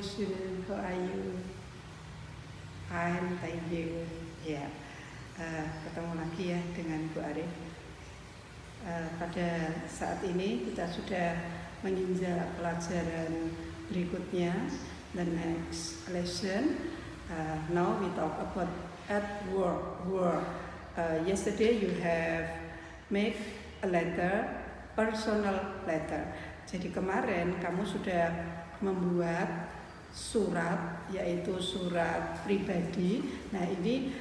student? How are you? Fine, thank you. Ya, ketemu lagi ya dengan Bu Arif. Pada saat ini kita sudah menginjak pelajaran berikutnya, the next lesson. Now we talk about at work. Yesterday you have make a letter, personal letter. Jadi kemarin kamu sudah membuat surat, yaitu surat pribadi. Nah ini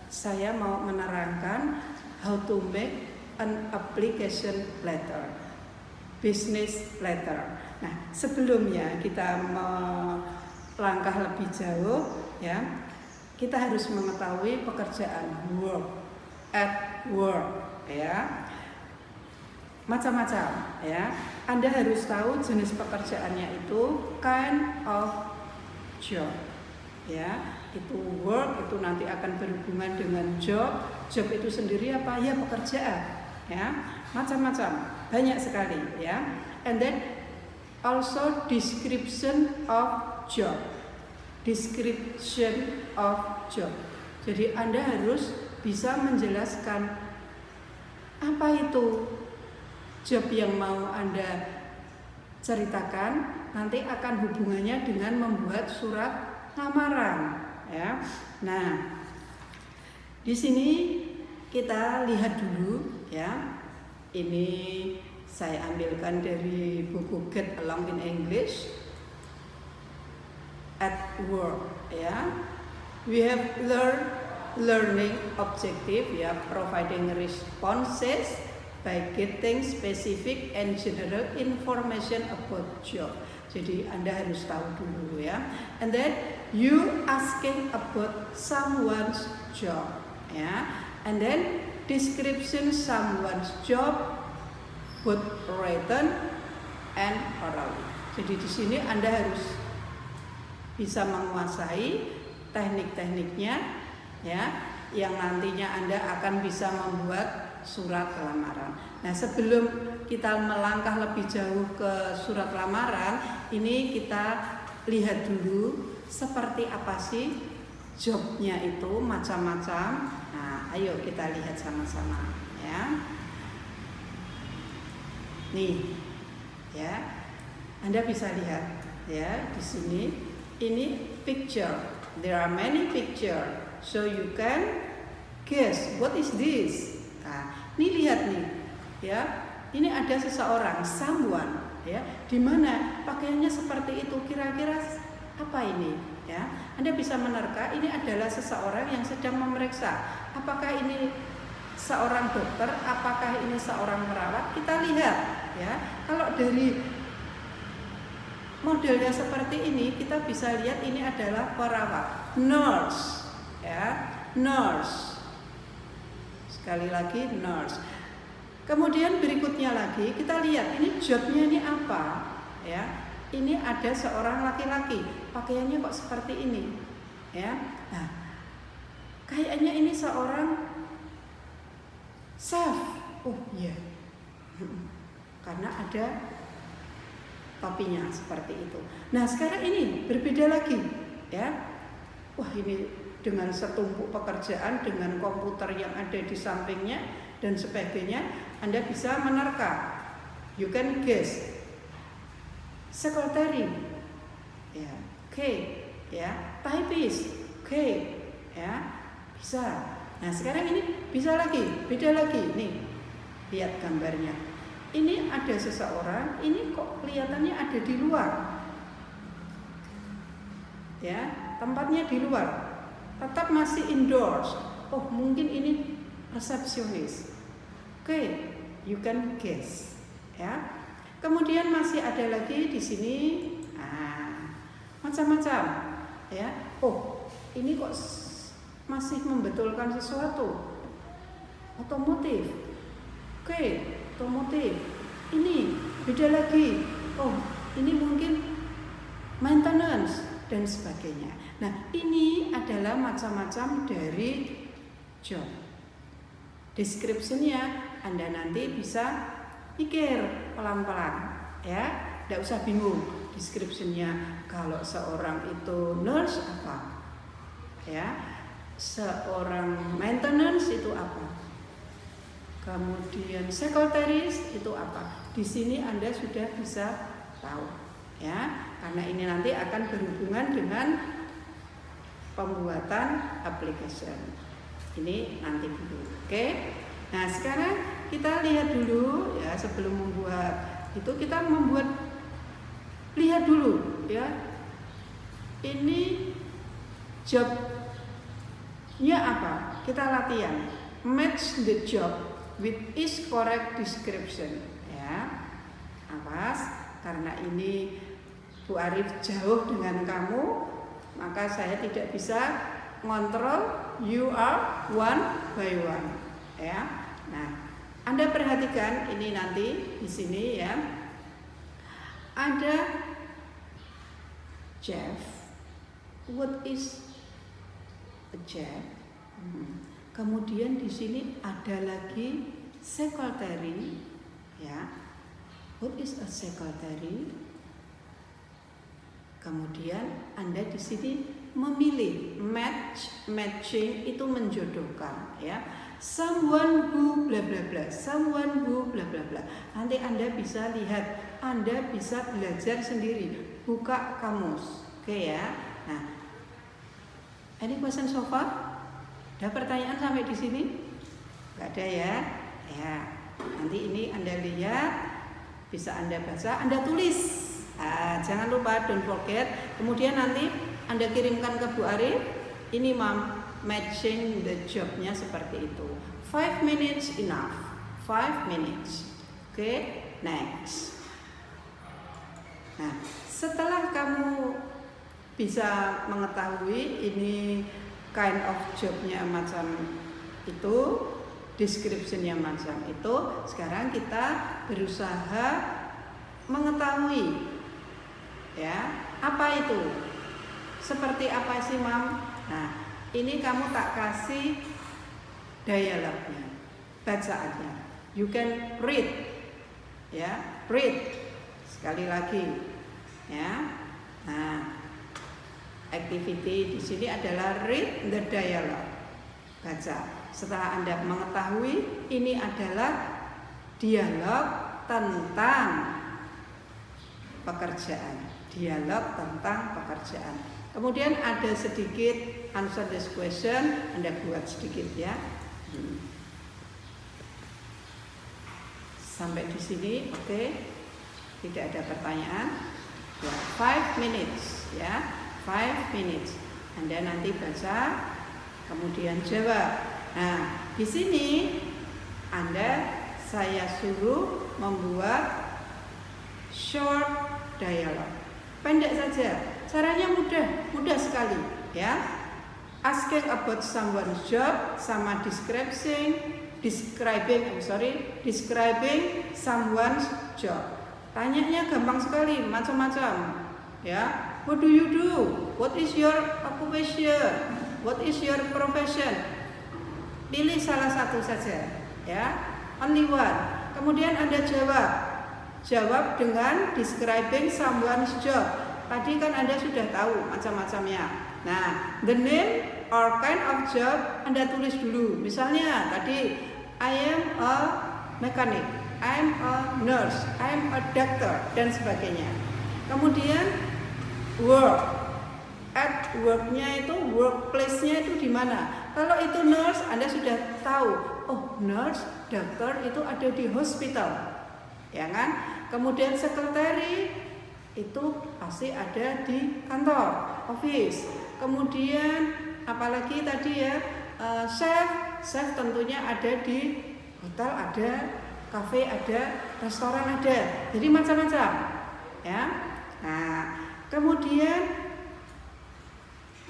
saya mau menerangkan how to make an application letter, business letter. Nah sebelumnya kita melangkah lebih jauh ya, kita harus mengetahui pekerjaan work, at work ya, macam-macam ya. Anda harus tahu jenis pekerjaannya itu kind of job ya. Itu work itu nanti akan berhubungan dengan job. Job itu sendiri apa? Ya pekerjaan ya. Macam-macam, banyak sekali ya. And then also description of job. Description of job. Jadi Anda harus bisa menjelaskan apa itu job yang mau Anda ceritakan, nanti akan hubungannya dengan membuat surat lamaran ya. Nah, di sini kita lihat dulu ya. Ini saya ambilkan dari buku Get Along in English. At work ya. We have learning objective ya, providing responses by getting specific and general information about job. Jadi Anda harus tahu dulu ya. And then you asking about someone's job ya. And then description someone's job both written and orally. Jadi di sini Anda harus bisa menguasai teknik-tekniknya ya, yang nantinya Anda akan bisa membuat surat lamaran. Nah sebelum kita melangkah lebih jauh ke surat lamaran, ini kita lihat dulu seperti apa sih jobnya itu, macam-macam. Nah ayo kita lihat sama-sama ya. Nih ya, Anda bisa lihat ya di sini. Ini picture. There are many picture, so you can guess what is this. Nah, ini lihat nih, ya. Ini ada seseorang, someone, ya. Di mana pakaiannya seperti itu, kira-kira apa ini, ya? Anda bisa menerka ini adalah seseorang yang sedang memeriksa. Apakah ini seorang dokter? Apakah ini seorang perawat? Kita lihat, ya. Kalau dari modelnya seperti ini, kita bisa lihat ini adalah perawat, nurse, ya, nurse. Sekali lagi nurse. Kemudian berikutnya lagi kita lihat ini jobnya ini apa ya. Ini ada seorang laki-laki, pakaiannya kok seperti ini ya. Nah, kayaknya ini seorang chef. Oh iya, karena ada topinya seperti itu. Nah sekarang ini berbeda lagi ya. Wah ini dengan setumpuk pekerjaan, dengan komputer yang ada di sampingnya dan sebagainya, Anda bisa menerka. You can guess. Secretary, ya, ya, typist, ya, bisa. Nah sekarang ini bisa lagi, beda lagi. Nih, lihat gambarnya. Ini ada seseorang, ini kok kelihatannya ada di luar, ya, tempatnya di luar. Tetap masih indoors. Oh mungkin ini resepsionis. You can guess ya. Kemudian masih ada lagi di sini macam-macam ya. Oh ini kok masih membetulkan sesuatu. Otomotif. Otomotif. Ini beda lagi. Oh ini mungkin maintenance dan sebagainya. Nah ini adalah macam-macam dari job. Description-nya Anda nanti bisa pikir pelan-pelan ya, tidak usah bingung. description-nya. Kalau seorang itu nurse apa? Ya, seorang maintenance itu apa? Kemudian sekretaris itu apa? Di sini Anda sudah bisa tahu, ya, karena ini nanti akan berhubungan dengan pembuatan application. Ini nanti dulu, oke? Nah, sekarang kita lihat dulu, ya, sebelum membuat itu kita lihat dulu, ya. Ini jobnya apa? Kita latihan. Match the job with its correct description, ya. Awas, karena ini Bu Arif jauh dengan kamu, maka saya tidak bisa ngontrol. You are one by one, ya. Nah, Anda perhatikan ini nanti di sini, ya. Ada Jeff. What is a Jeff? Kemudian di sini ada lagi secretary, ya. What is a secretary? Kemudian Anda di sini memilih matching itu menjodohkan, ya. Someone who bla bla bla, someone who bla bla bla. Nanti Anda bisa lihat, Anda bisa belajar sendiri, buka kamus, oke, ya. Nah, any question so far? Ada pertanyaan sampai di sini? Gak ada, ya. Ya, nanti ini Anda lihat, bisa Anda baca, Anda tulis. Jangan lupa, don't forget. Kemudian nanti Anda kirimkan ke Bu Arif. Ini matching the jobnya seperti itu. 5 minutes enough. 5 minutes. Oke, next. Nah, setelah kamu bisa mengetahui ini kind of jobnya macam itu, description-nya macam itu, sekarang kita berusaha mengetahui, ya, apa itu? Seperti apa sih, Mam? Nah, ini kamu tak kasih dialognya, bacaannya. You can read, ya, read. Sekali lagi, ya. Nah, activity di sini adalah read the dialogue, baca. Setelah Anda mengetahui ini adalah dialog tentang pekerjaan, dialog tentang pekerjaan. Kemudian ada sedikit answer this question, Anda buat sedikit, ya. Sampai di sini, oke. Tidak ada pertanyaan. Ya, 5 minutes, ya. 5 minutes. Anda nanti baca, kemudian jawab. Nah, di sini saya suruh membuat short dialog. Pendek saja. Caranya mudah sekali, ya. Asking about someone's job sama describing someone's job. Tanyanya gampang sekali, macam-macam, ya. What do you do? What is your occupation? What is your profession? Pilih salah satu saja, ya. Only one. Kemudian Anda jawab dengan describing someone's job. Tadi kan Anda sudah tahu macam-macamnya. Nah, the name or kind of job Anda tulis dulu. Misalnya tadi I am a mechanic, I am a nurse, I am a doctor, dan sebagainya. Kemudian work. At work-nya itu, workplace-nya itu di mana? Kalau itu nurse, Anda sudah tahu. Oh, nurse, dokter itu ada di hospital, ya kan? Kemudian sekretari itu pasti ada di kantor, office. Kemudian apalagi tadi, ya, chef tentunya ada di hotel, ada kafe, ada restoran, ada. Jadi macam-macam, ya. Nah, kemudian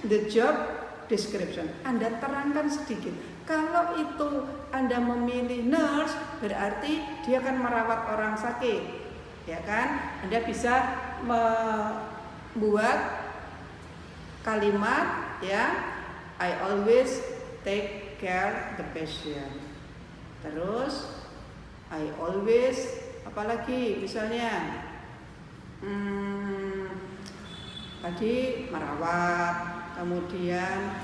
the job description, Anda terangkan sedikit. Kalau itu Anda memilih nurse, berarti dia akan merawat orang sakit, ya kan? Anda bisa membuat kalimat, ya, I always take care the patient. Terus I always, apalagi misalnya tadi merawat, kemudian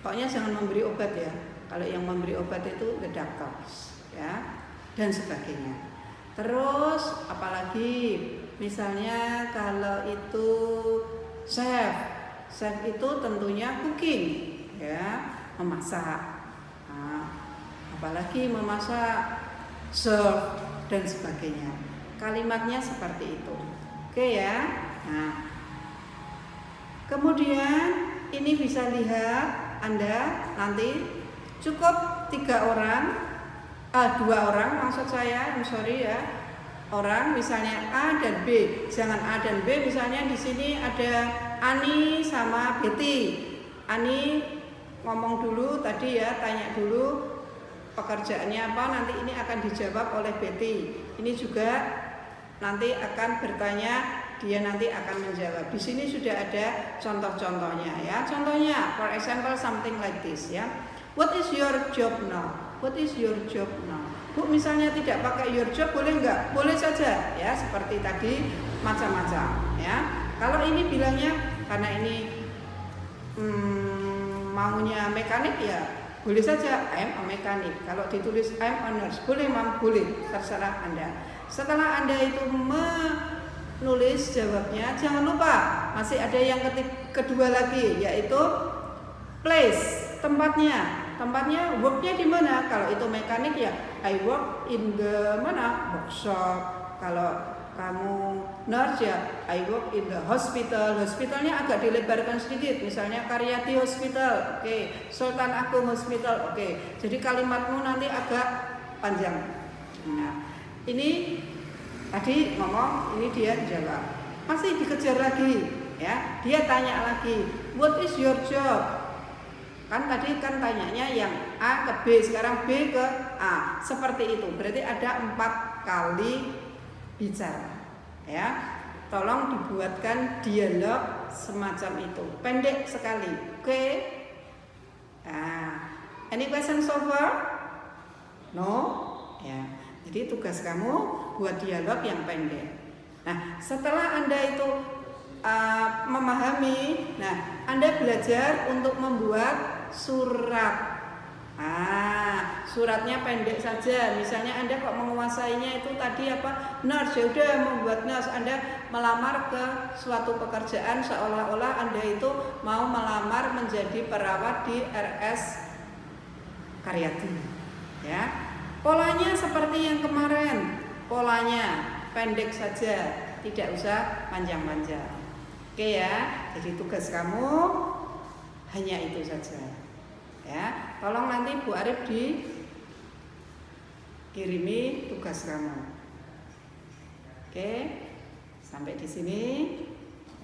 pokoknya jangan memberi obat ya. Kalau yang memberi obat itu the doctors ya, dan sebagainya. Terus apalagi misalnya kalau itu chef itu tentunya cooking ya, memasak. Nah, apalagi memasak, serve dan sebagainya. Kalimatnya seperti itu. Oke ya. Nah, kemudian ini bisa lihat Anda nanti cukup 2 orang maksud saya, ya. Orang misalnya A dan B, jangan A dan B, misalnya di sini ada Ani sama Betty. Ani ngomong dulu tadi ya, tanya dulu pekerjaannya apa, nanti ini akan dijawab oleh Betty. Ini juga nanti akan bertanya, dia nanti akan menjawab. Di sini sudah ada contoh-contohnya ya. Contohnya, for example something like this ya. What is your job now? What is your job now? Bu, misalnya tidak pakai your job boleh nggak? Boleh saja ya, seperti tadi macam-macam ya. Kalau ini bilangnya karena ini maunya mekanik ya, boleh saja I am a mechanic. Kalau ditulis I am a nurse, boleh Mam? Boleh, terserah Anda. Setelah Anda itu menulis jawabnya, jangan lupa masih ada yang kedua lagi, yaitu place, tempatnya. Tempatnya, worknya di mana? Kalau itu mekanik ya, I work in the mana? Workshop. Kalau kamu nurse ya, I work in the hospital. Hospitalnya agak dilebarkan sedikit, misalnya Karyati Hospital, oke. Sultan Agung Hospital, oke. Jadi kalimatmu nanti agak panjang. Nah, ini tadi ngomong, ini dia jawab. Masih dikejar lagi, ya. Dia tanya lagi, what is your job? Kan tadi kan tanyanya yang A ke B, sekarang B ke A. Seperti itu. Berarti ada 4 kali bicara. Ya. Tolong dibuatkan dialog semacam itu. Pendek sekali. Oke. Nah, any question so far? No? Ya. Jadi tugas kamu buat dialog yang pendek. Nah, setelah Anda itu memahami, nah Anda belajar untuk membuat surat. Suratnya pendek saja. Misalnya Anda kok menguasainya itu tadi apa? Nurse, ya udah membuat nurse. Anda melamar ke suatu pekerjaan seolah-olah Anda itu mau melamar menjadi perawat di RS Karyati. Ya. Polanya seperti yang kemarin. Polanya pendek saja, tidak usah panjang-panjang. Oke ya. Jadi tugas kamu hanya itu saja. Ya, tolong nanti Bu Arif dikirimi tugas kamu. Oke, sampai di sini.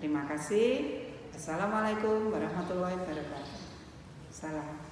Terima kasih. Assalamualaikum warahmatullahi wabarakatuh. Salam.